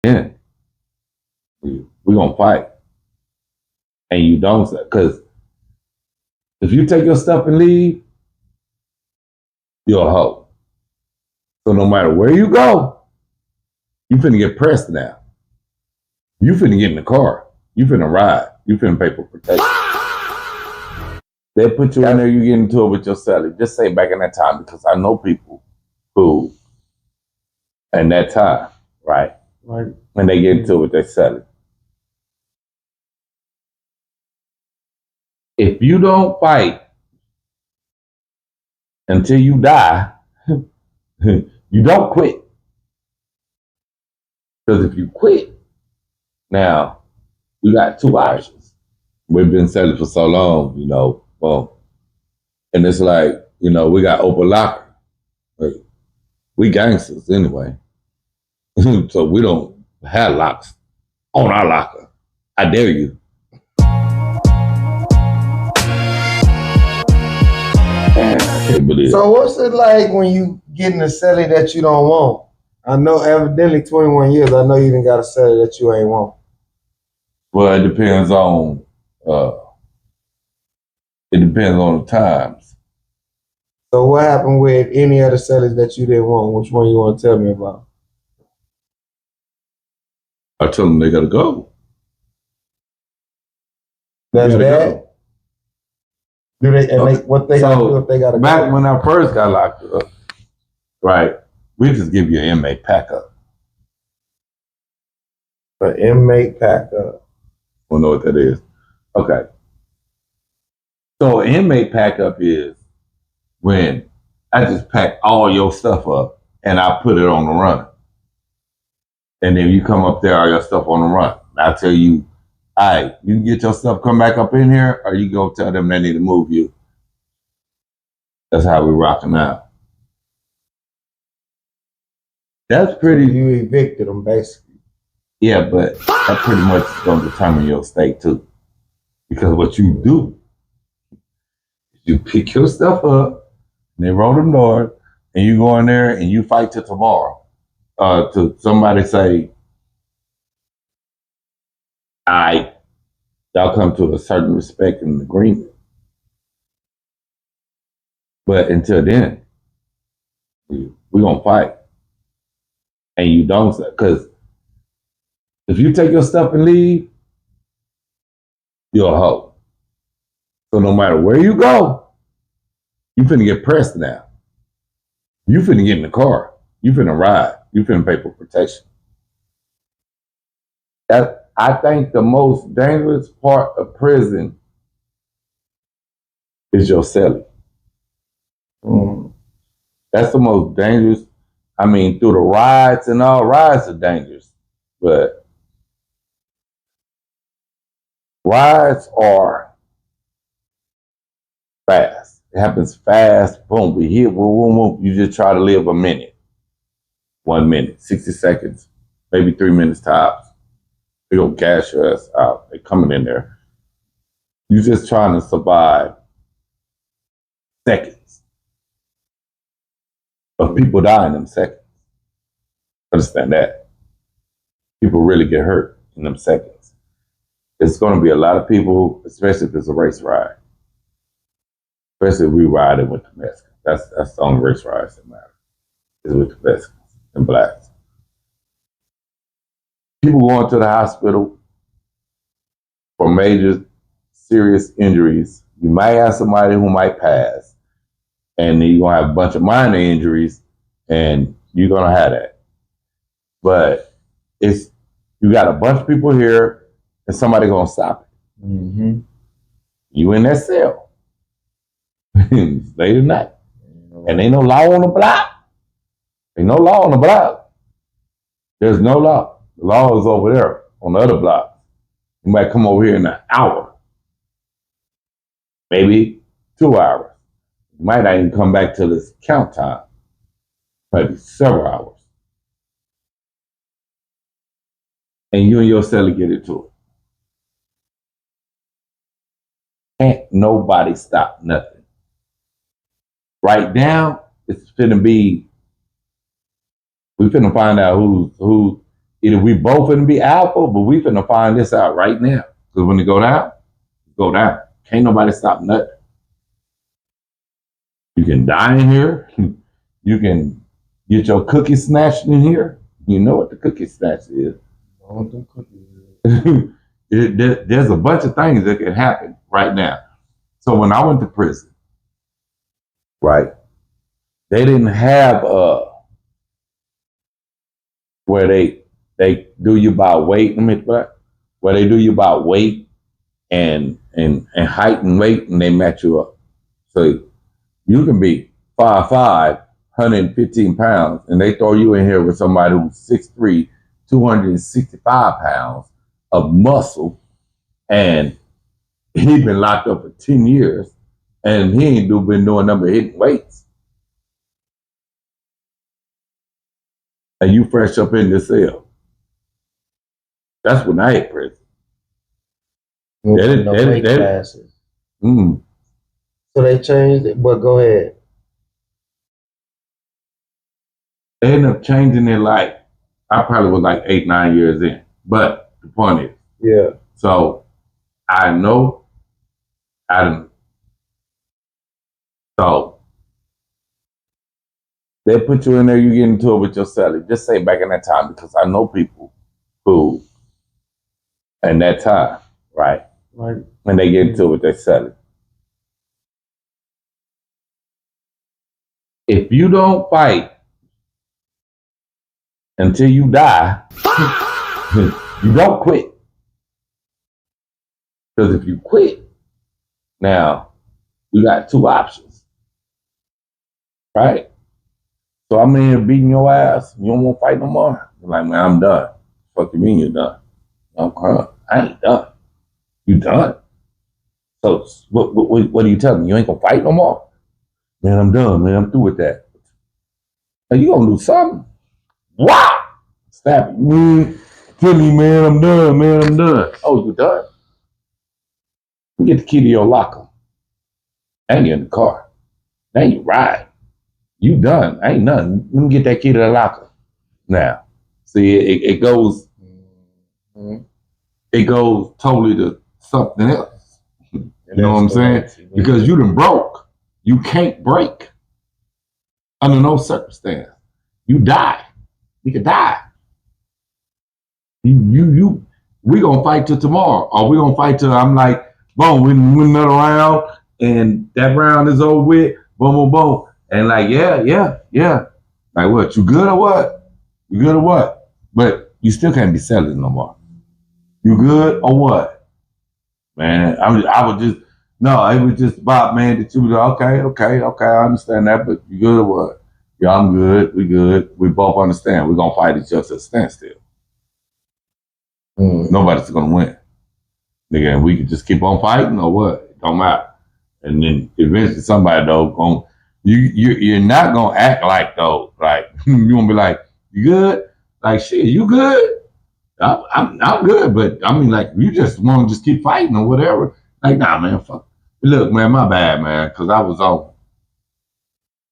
then we're gonna fight. And you don't, because if you take your stuff and leave, you're a hoe. So no matter where you go, you finna get pressed now. You finna get in the car. You finna ride. You finna pay for protection. They put you in there, you get into it with your Celly. Just say back in that time, because I know people who, in that time, right? When they get into it with their Celly. If you don't fight until you die, you don't quit. Because if you quit, now you got two options. We've been selling for so long, well, and it's like, we got open locker. We gangsters anyway. So we don't have locks on our locker. I dare you. Man, I can't believe it. So what's it like when you get in a Celly that you don't want? I know evidently 21 years, I know you done got a Celly that you ain't want. Well, it depends on the times. So what happened with any other Cellys that you didn't want? Which one you want to tell me about? I tell them they gotta go. That's that? Do they, and what they gotta do if they gotta go? Back when I first got locked up, right, we just give you an inmate pack up. An inmate pack up. Don't know what that is. Okay. So an inmate pack up is when I just pack all your stuff up and I put it on the run. And then you come up there, all your stuff on the run. I tell you, all right, you can get your stuff, come back up in here, or you go tell them they need to move you. That's how we rocking now. That's pretty. So you evicted them, basically. Yeah, but that pretty much is going to determine your state too. Because what you do, you pick your stuff up, and they roll them doors, and you go in there and you fight till tomorrow. To somebody say, y'all come to a certain respect and agreement. But until then, we're going to fight. And you don't, because if you take your stuff and leave, you're a hoe. So no matter where you go, you finna get pressed now. You finna get in the car. You finna ride. You finna pay for protection. I think the most dangerous part of prison is your Celly. That's the most dangerous. I mean, through the rides and all, rides are dangerous, but rides are fast. It happens fast. Boom, we hit. Boom, boom. You just try to live a minute, 1 minute, 60 seconds, maybe 3 minutes tops. They gonna gas your ass out. They coming in there. You just trying to survive seconds. But people die in them seconds. Understand that. People really get hurt in them seconds. It's going to be a lot of people, especially if it's a race ride. Especially if we ride it with the Mexicans. That's the only race rides that matter. Is with the Mexicans and blacks. People going to the hospital for major serious injuries. You might have somebody who might pass, and then you're going to have a bunch of minor injuries, and you're going to have that. But you got a bunch of people here, and somebody going to stop it. Mm-hmm. You in that cell late at night, and ain't no law on the block. Ain't no law on the block. There's no law. The law is over there on the other block. You might come over here in an hour, maybe 2 hours. You might not even come back till it's count time. Maybe several hours. And you and your Celly get into it. Can't nobody stop nothing. Right now, it's finna be, we finna find out who either we both gonna be alpha, but we finna find this out right now. Because when it go down, go down. Can't nobody stop nothing. You can die in here. You can get your cookie snatched in here. You know what the cookie snatch is. I want them cookies. There's a bunch of things that can happen right now. So when I went to prison, right, they didn't have where they do you by weight. Where they do you by weight and height and weight, and they match you up. So you can be 5'5", 115 pounds, and they throw you in here with somebody who's 6'3", 265 pounds of muscle, and he been locked up for 10 years, and he ain't been doing nothing but hitting weights. And you fresh up in the cell. That's when I hit prison. Classes. So they changed it, but go ahead. They ended up changing it like, I probably was like 8, 9 years in. But the point is, yeah. So I know I didn't. So they put you in there, you get into it with your Celly. Just say back in that time, because I know people who, in that time, right? Right. When they get into it with their Celly. If you don't fight until you die, you don't quit. Because if you quit, now you got 2 options, right? So I'm in here beating your ass. You don't want to fight no more? You're like, man, I'm done. Fuck you mean you're done? I'm crying. I ain't done. You done? So what are you telling me? You ain't gonna fight no more? Man, I'm done, man. I'm through with that. Are you gonna do something? Wow! Stab me. Tell me, man, I'm done, man, I'm done. Oh, you done? You get the key to your locker. And you're in the car. Now you ride. You done. Ain't nothing. Let me get that key to the locker. Now, see, it goes, it goes totally to something else. You know what I'm saying? Because you done broke. You can't break under no circumstance. You die. We could die. We gonna fight till tomorrow, or we gonna fight till I'm like, boom, we win another round, and that round is over with. Boom, boom, boom, and like, yeah. Like, what? You good or what? You good or what? But you still can't be selling no more. You good or what? Man, I was just, no, it was just about, man, that you was okay, I understand that, but you good or what? Yeah, I'm good, we good. We both understand. We're gonna fight each other to a standstill. Nobody's gonna win. Nigga, and we could just keep on fighting or what? It don't matter. And then eventually somebody though you're not gonna act like though, like you gonna be like, you good? Like shit, you good? I'm good, but I mean, like, you just want to just keep fighting or whatever. Like, nah, man, fuck. Look, man, my bad, man, because I was on.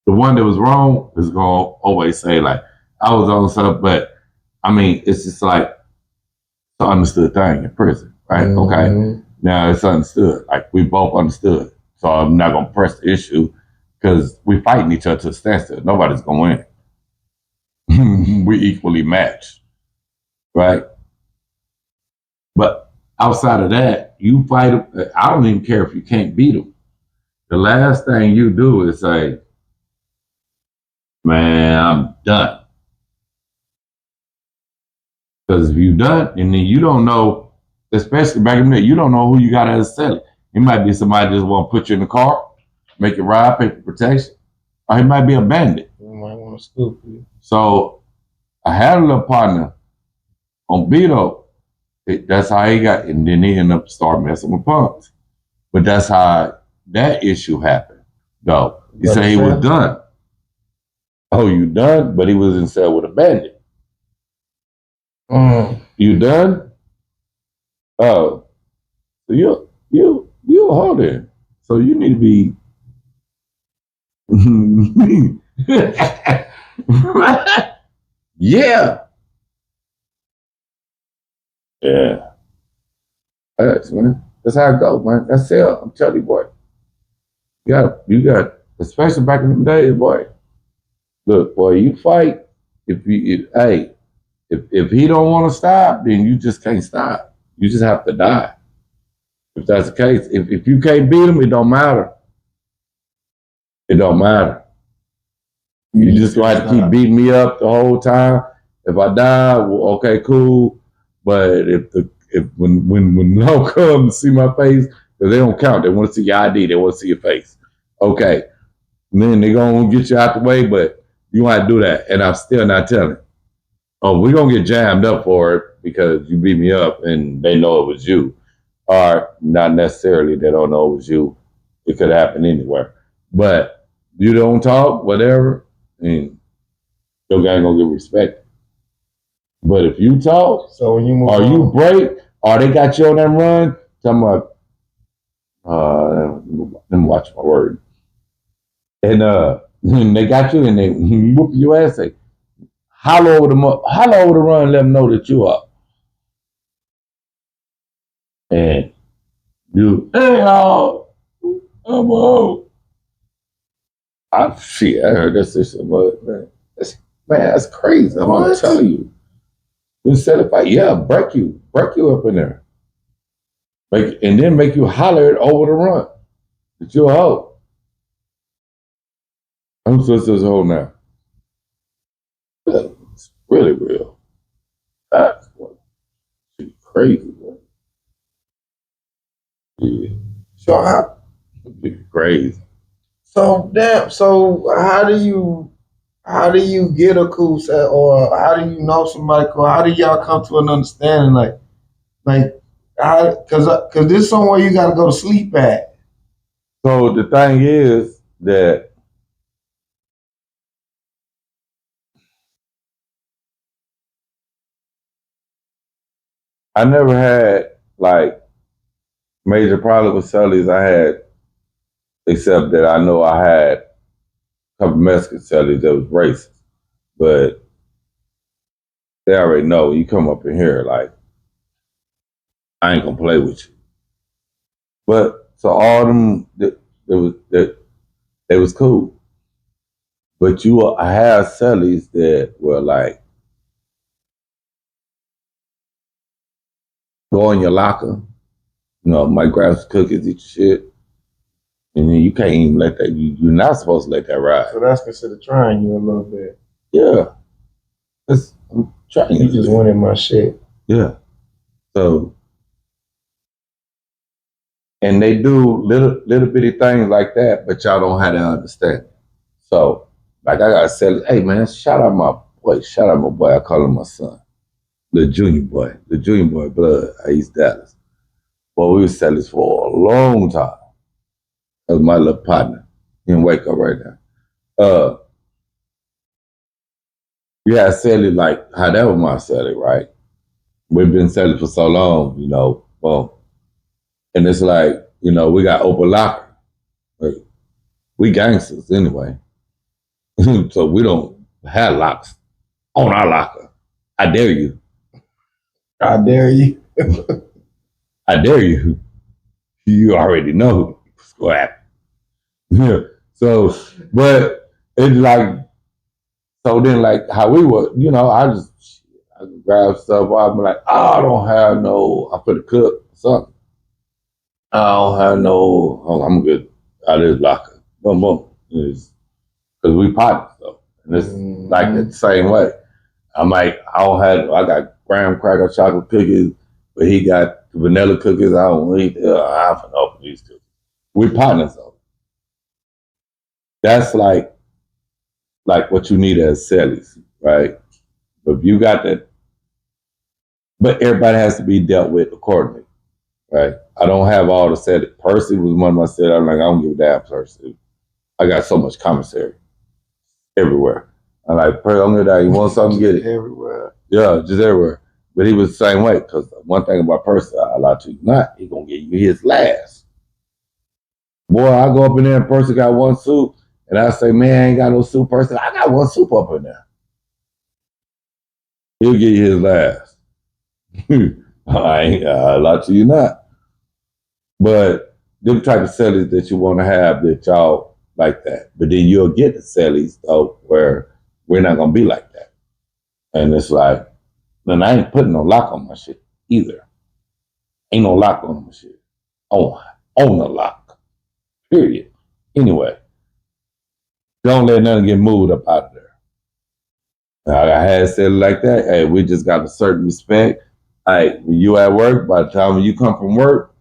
The one that was wrong is going to always say, like, I was on stuff, but I mean, it's just like, it's an understood thing in prison, right? Okay. Now it's understood. Like, we both understood. So I'm not going to press the issue because we fighting each other to a standstill. Nobody's going to win. We equally matched, right? But outside of that, you fight them. I don't even care if you can't beat them. The last thing you do is say, man, I'm done. Because if you're done, and then you don't know, especially back in there, you don't know who you got as a Celly. It might be somebody that just want to put you in the car, make it ride, pay for protection. Or he might be a bandit. You might want to scoop you. So I had a little partner on Beto. That's how he got, and then he ended up starting messing with punks. But that's how that issue happened, though. He said he was done. Oh, you done? But he was in cell with a bandit. You done? Oh, so you a holder. So you need to be. Yeah. Yeah. That's man. That's how it goes, man. That's it. I'm telling you, boy. You got, especially back in the day, boy. Look, boy, you fight. If he don't want to stop, then you just can't stop. You just have to die. If that's the case, if you can't beat him, it don't matter. It don't matter. You just gonna have to keep beating me up the whole time. If I die, well, okay, cool. But if when law comes to see my face, because they don't count, they want to see your ID, they want to see your face. Okay, and then they gonna get you out the way, but you want to do that, and I'm still not telling. Oh, we're gonna get jammed up for it because you beat me up, and they know it was you. Or not necessarily, they don't know it was you. It could happen anywhere, but you don't talk, whatever, and your gang gonna get respected. But if you talk, So when you move or on, you break, or they got you on that run, talking about, let me watch my word. And they got you and they whoop your ass, say, holler over the run, let them know that you up. And you, hey, y'all, I'm out. Shit, I heard that shit so much, man. That's crazy. I'm gonna tell you. Instead of fight, yeah, break you up in there. And then make you holler it over the run. That you're a hoe. I'm supposed to hoe now. It's really real. That's crazy, man. Yeah. so how? It's crazy. So damn. So how do you get a cool set, or how do you know somebody cool? How do y'all come to an understanding? Like, cause this is somewhere you got to go to sleep at. So the thing is that I never had like major problem with Celly's. I had, except that I know I had a couple Mexican Celly's that was racist, but they already know you come up in here like I ain't gonna play with you. But so all them that they was cool. But I have Celly's that were like go in your locker, might grab some cookies, eat your shit, and then you can't even let that. You're not supposed to let that ride. So that's considered trying you a little bit. Yeah, I'm trying. You just wanted my shit. Yeah. So, and they do little bitty things like that, but y'all don't have to understand. So, like I gotta say, hey man, shout out my boy. I call him my son, the junior boy, blood. East Dallas. Well, we was selling this for a long time. That was my little partner. He in Wake Up right now. You had Celly like how that was my Celly, right? We've been selling for so long, well, and it's like, we got open locker. Like, we gangsters anyway. So we don't have locks on our locker. I dare you. I dare you. I dare you. You already know what's going to happen. Yeah. So, but it's like, so then like how we were, I grab stuff. I'm like, I don't have no, I'm for the cook or something. I don't have no, I'm good. I just locker. Boom, boom. Because we partners though. And it's like the same way. I got graham cracker chocolate cookies, but he got the vanilla cookies. I don't eat. I'm finna open these cookies. We partners though. That's like what you need as Celly's, right? But if you got that, but everybody has to be dealt with accordingly, right? I don't have all the Celly. Percy was one of my Celly. I'm like, I don't give a damn, Percy. I got so much commissary everywhere. I'm like, Percy, I'm gonna die. You want something? Get it. Everywhere. Yeah, just everywhere. But he was the same way, because one thing about Percy, I lie to you not, he gonna give you his last. Boy, I go up in there and Percy got one soup, and I say, man, I ain't got no soup, Percy. I got one soup up in there. He'll give you his last. I lie to you not. But them type of Cellys that you want to have that y'all like that. But then you'll get the Cellys though where we're not gonna be like that. And it's like, then I ain't putting no lock on my shit either. Ain't no lock on my shit. Oh, on the lock. Period. Anyway, don't let nothing get moved up out of there. I had said it like that. Hey, we just got a certain respect. Hey, when you at work, by the time when you come from work,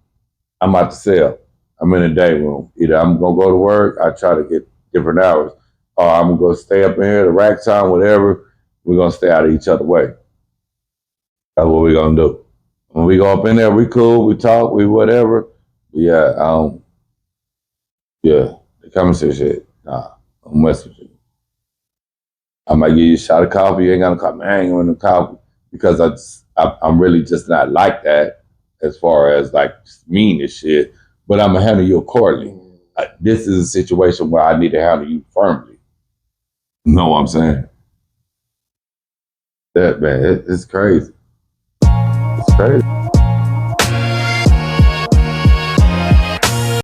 I'm out to sell. I'm in the day room. Either I'm gonna go to work, I try to get different hours, or I'm gonna go stay up in here, the rack time, whatever. We're gonna stay out of each other way. That's what we're gonna do. When we go up in there, we cool, we talk, we whatever. Yeah, yeah, the conversation shit. Nah, don't mess with you. I might give you a shot of coffee. You ain't gonna come hang on the coffee because I'm really just not like that as far as like mean as shit. But I'm gonna handle you accordingly. This is a situation where I need to handle you firmly. You know what I'm saying? That man, it's crazy. It's crazy.